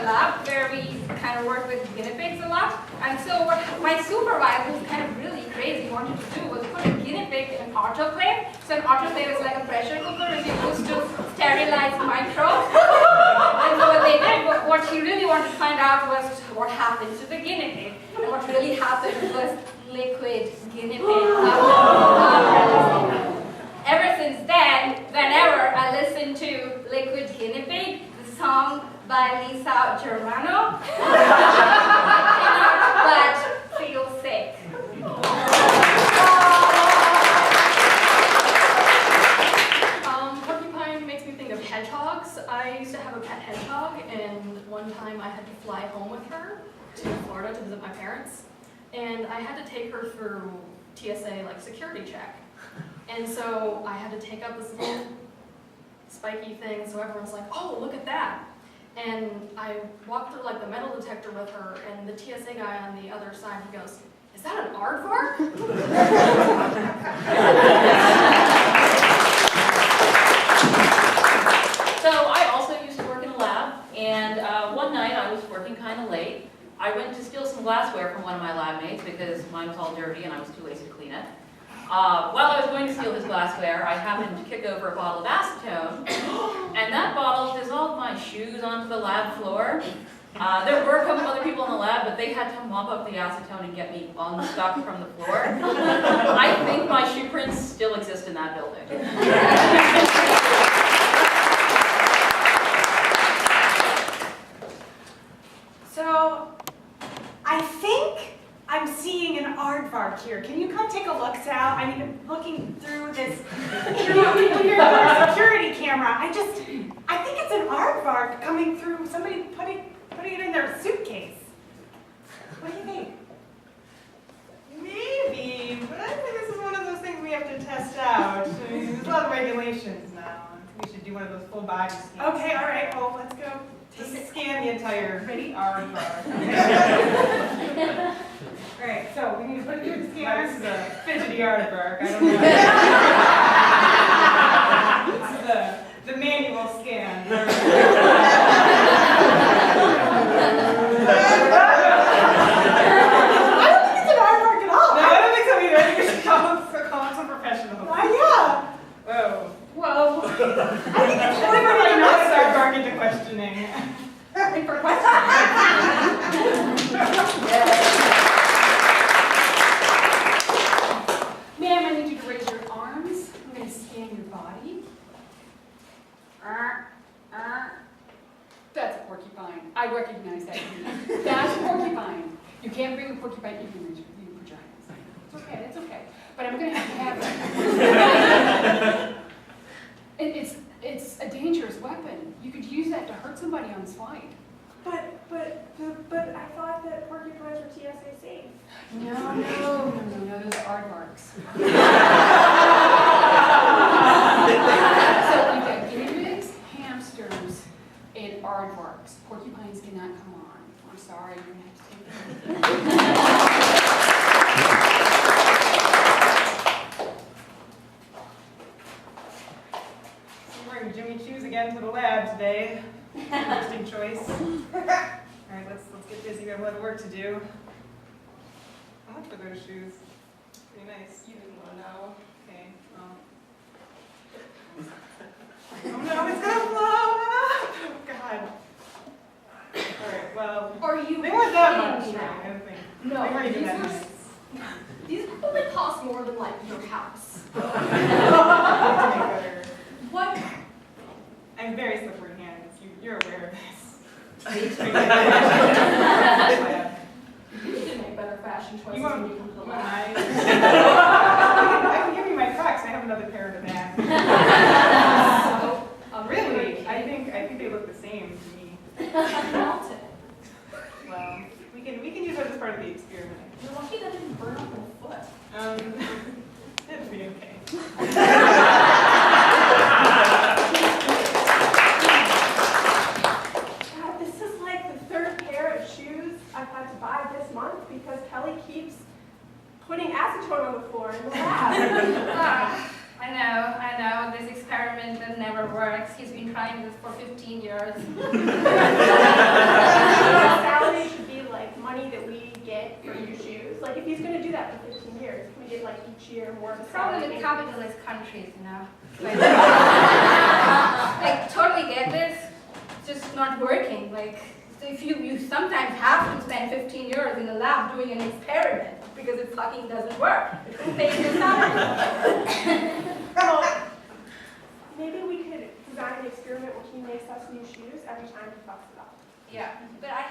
a lab where we kind of work with guinea pigs a lot. And so what my supervisor, who's kind of really crazy, wanted to do was put a guinea pig in an autoclave. So an autoclave is like a pressure cooker and they used to sterilize microbes. And so what they did, what he really wanted to find out was what happened to the guinea pig. And what really happened was liquid guinea pig. Ever since then, whenever I listen to Liquid Guinea Pig, the song by Lisa Germano, I cannot but feel sick. Porcupine makes me think of hedgehogs. I used to have a pet hedgehog, and one time I had to fly home with her to Florida to visit my parents, and I had to take her through TSA security check. And so I had to take up this little spiky thing, so everyone's like, oh, look at that. And I walked through the metal detector with her, and the TSA guy on the other side, he goes, is that an aardvark? So I also used to work in a lab, and one night I was working kind of late. I went to steal some glassware from one of my lab mates because mine was all dirty and I was too lazy to clean it. While I was going to steal his glassware, I happened to kick over a bottle of acetone, and that bottle dissolved my shoes onto the lab floor. There were a couple other people in the lab, but they had to mop up the acetone and get me unstuck from the floor. I think my shoe prints still exist in that building. So, I think I'm seeing an aardvark here. Can you come take a look, Sal? I mean, I'm looking through this security camera. I think it's an aardvark coming through, somebody putting it in their suitcase. What do you think? Maybe, but I think this is one of those things we have to test out. I mean, there's a lot of regulations now. We should do one of those full body scans. Okay, all right, well, let's go. Just scan the entire aardvark. All right, so we need to put it through the Now, scanner. this is a fidgety aardvark. I don't know. This is the manual scan. That's a porcupine. I recognize that. That's a porcupine. You can't bring a porcupine, you can reach vaginas. It's okay, it's okay. But I'm going to have it. It's a dangerous weapon. You could use that to hurt somebody on flight. But I thought that porcupines were TSA safe. No, those are aardvarks. So we've got guinea pigs, hamsters, and aardvarks. Porcupines cannot come on. I'm sorry, you're going to have to take them. I'm wearing Jimmy Choos again to the lab today. Interesting choice. All right, let's get busy. We have a lot of work to do. How much for those shoes? Pretty nice. You didn't want to know. Okay. Oh no, it's gonna blow up! Oh God. All right. Well, Are you they weren't that kidding much. me? I don't think. No, They weren't even these that were nice. These probably cost more than your house. What? I have very slippery hands. You're aware of this. You should make better fashion choices You want when you come to the lab. I can give you my Crocs. I have another pair in the back. Really? I think they look the same to me. Melted. Well, we can use that as part of the experiment. You're lucky that didn't burn up your foot. It'll be okay. God, this is like the third pair of shoes I've had to buy this month because Kelly keeps putting acetone on the floor in the lab. I know. this experiment that never works. He's been trying this for 15 years. Salary should be like money that we get for new shoes. Like if he's going to do that for 15 years, we get like each year more of a The problem salary. with capitalist countries, Like, I totally get this. It's just not working. Like, so if you sometimes have to spend 15 years in the lab doing an experiment because it fucking doesn't work. Who pays your salary? Well, maybe we could design an experiment where he makes us new shoes every time he fucks it up. Yeah, but I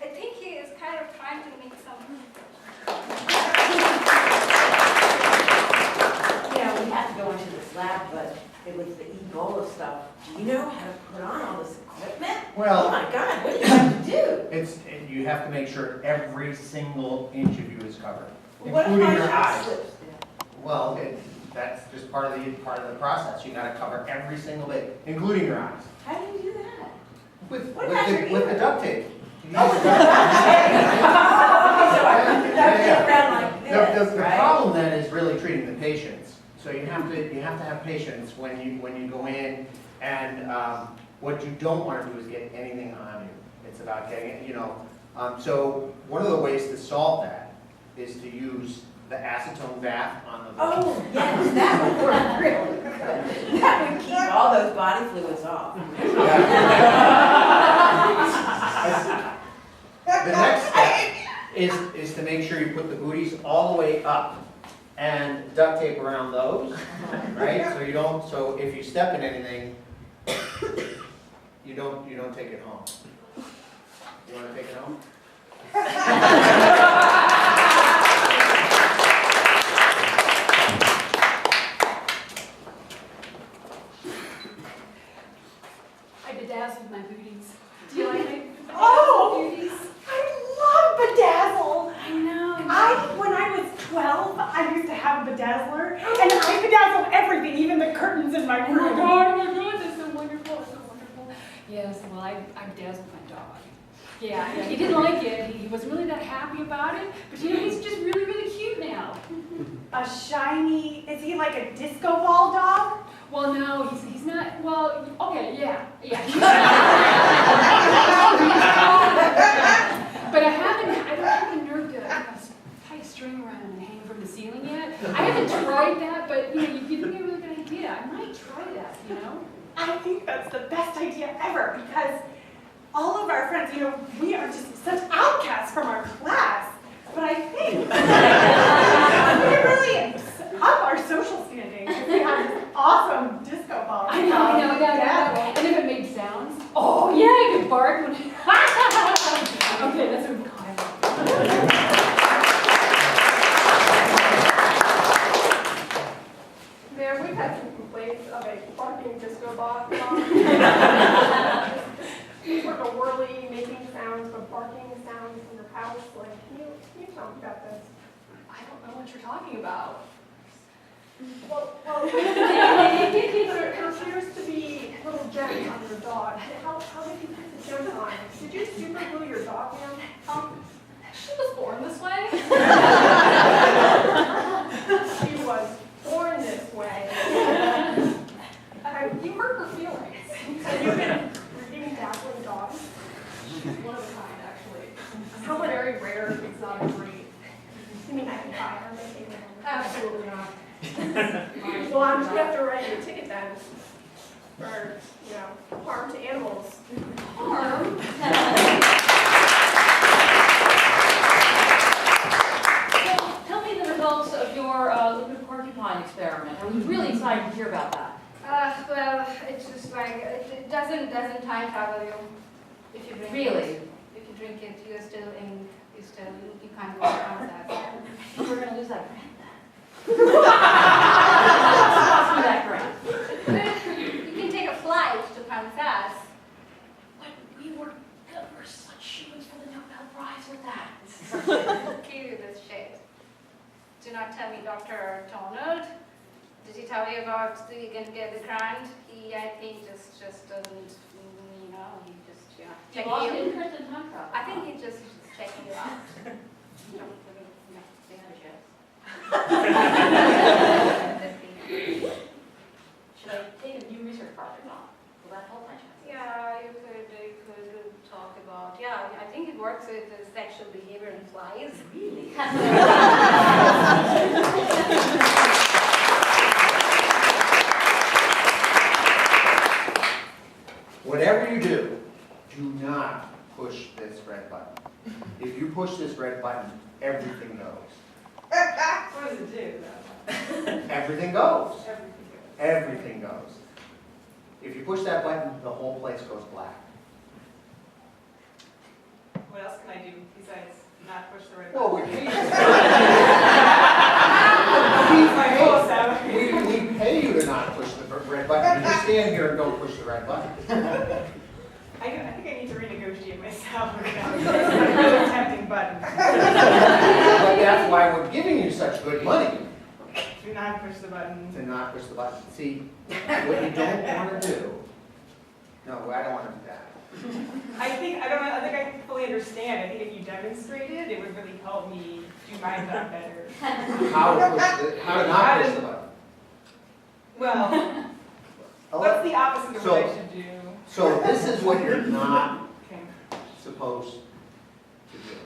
think he is kind of trying to make some. Yeah, we had to go into this lab, but it was the Ebola stuff. Do you know how to put on all this equipment? Well- Oh my God, what do you have to do? You have to make sure every single inch of you is covered, What if including my your hat eyes. slips? Well, that's just part of the process. You gotta cover every single bit, including your eyes. How do you do that? With What about your the ears? duct tape. You use Oh, the with duct the tape. Okay, so I put the duct tape around like this, The right? problem then is really treating the patients. So you have to have patience when you go in, and what you don't want to do is get anything on you. It's about getting it, So one of the ways to solve that is to use the acetone bath on the. Oh, yes, that would work really good. That would keep all those body fluids off. The next step is to make sure you put the booties all the way up and duct tape around those, right? So if you step in anything, you don't take it home. You want to take it home? I bedazzled my booties. Do you like my Oh! booties? I love bedazzle. I know. When I was 12, I used to have a bedazzler, and I bedazzled everything, even the curtains in my Oh my room. god, oh my god, that's so wonderful, that's so wonderful. Yes, well, I bedazzled my dog. Yeah, he didn't like it. He wasn't really that happy about it, but he's just really, really cute now. A shiny, is he like a disco ball dog? Well, no, he's not, well, okay, yeah. But I don't have the nerve to tie a string around him and hang him from the ceiling yet. I haven't tried that, but you give me a really good idea. I might try that, I think that's the best idea ever, because all of our friends, we are just such outcasts from our class. But I think we could really up our social standing if we have this awesome disco ball. I know. And if it made sounds. Oh, yeah, I could bark when okay, that's what we call it. Mayor, we've had some complaints of a barking disco ball. Sort of whirly, making sounds, but barking sounds in your house. Like, can you tell me about this? I don't know what you're talking about. Well, there appears to be little gems on your dog. How did you put the gems on? Did you super glue your dog down? She was born this way. She was born this way. You hurt her feelings. So you've been reading dazzling dogs? She's one of a kind, actually. How much? Very rare, exotic breed. You mean I can buy her? Maybe? Absolutely not. Well, I'm just gonna have to write you a ticket then for, harm to animals. Harm. Tell me the results of your liquid porcupine experiment. I was really excited to hear about that. Well, it's just like it doesn't time travel you if you drink Really? it. If you drink it, you can't go around that. We're going to lose that grant then. Pass me that grant. You can take a flight to Kansas. But we were such humans for the Nobel Prize with that. Give you this shit. Do not tell me Dr. Donald. Did he tell you about you can get the grant? He, I think, just doesn't, he just, You checking lost you. interest in time travel. I think he's just checking you out. They had a chance. part or not? Will that help my chances? Yeah, you could talk about, yeah, I think it works with the sexual behavior in flies. Really? Whatever you do, do not push this red button. If you push this red button, everything goes. What does it do, though? Everything goes. Everything goes. Everything goes. If you push that button, the whole place goes black. What else can I do besides not push the red Well, button? we My full salary. we pay you to not push the red button. You just stand here and don't push the red button. I think I need to renegotiate my salary now. It's a really tempting button. But that's why we're giving you such good money, Do not push the button. to not push the button. See, what you don't want to do, no, I don't want to do that. I think I fully understand. I think if you demonstrated, it would really help me do my job better. How to not push the button. Well, what's the opposite of what I should do? So this is what you're not Okay. supposed to do.